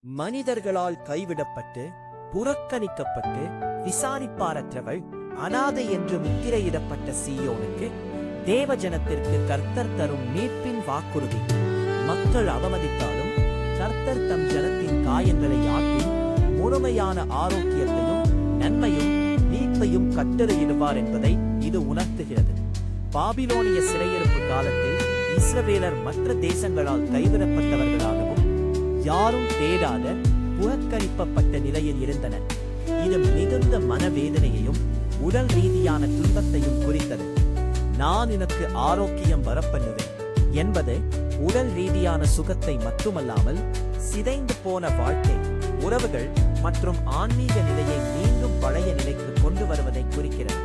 மனிதர்களால் கைவிடப்பட்டு புறக்கணிக்கப்பட்டு விசாரிப்பாரற்றவள் அனாதை என்று முத்திரையிடப்பட்ட சீயோனுக்கு தேவஜனத்திற்கு கர்த்தர் தரும் மீட்பின் வாக்குறுதி. மக்கள் அவமதித்தாலும் கர்த்தர் தம் ஜனத்தின் காயங்களை ஆற்றி முழுமையான ஆரோக்கியத்தையும் நன்மையும் மீட்பையும் கட்டளையிடுவார் என்பதை இது உணர்த்துகிறது. பாபிலோனிய சிறையிருப்பு காலத்தில் இஸ்ரவேலர் மற்ற தேசங்களால் கைவிடப்பட்டவர்களாகவும் யாரும் தேடாத புறக்கணிக்கப்பட்ட நிலையில் இருந்தனர். இது மிகுந்த மனவேதனையையும் உடல் ரீதியான துன்பத்தையும் குறித்தது. நான் எனக்கு ஆரோக்கியம் வரப்பண்ணுவேன் என்பது உடல் ரீதியான சுகத்தை மட்டுமல்லாமல் சிதைந்து போன வாழ்க்கை, உறவுகள் மற்றும் ஆன்மீக நிலையை மீண்டும் பழைய நிலைக்கு கொண்டு வருவதை குறிக்கிறது.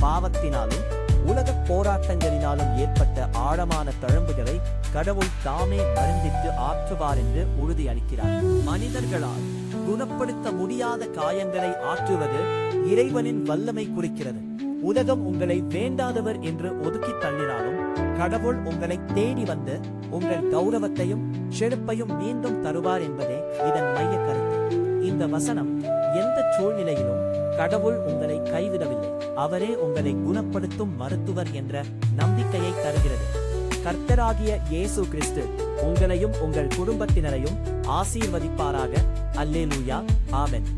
பாவத்தினாலும் உலக போராட்டங்களினாலும் ஏற்பட்ட ஆழமான தழும்புகளை கடவுள் தாமே மருந்திட்டு ஆற்றுவார் என்று உறுதியளிக்கிறார். மனிதர்களால் குணப்படுத்த முடியாத காயங்களை ஆற்றுவது இறைவனின் வல்லமை குறிக்கிறது. உலகம் உங்களை வேண்டாதவர் என்று ஒதுக்கி தள்ளினாலும் கடவுள் உங்களை தேடி வந்து உங்கள் கௌரவத்தையும் செழுப்பையும் மீண்டும் தருவார் என்பதே இதன் மைய கருத்து. இந்த வசனம் எந்த சூழ்நிலையிலும் கடவுள் உங்களை கைவிடவில்லை, அவரே உங்களை குணப்படுத்தும் மருத்துவர் என்ற நம்பிக்கையை தருகிறது. கர்த்தராகிய இயேசு கிறிஸ்து உங்களையும் உங்கள் குடும்பத்தினரையும் ஆசீர்வதிப்பாராக. அல்லேலூயா, ஆமென்.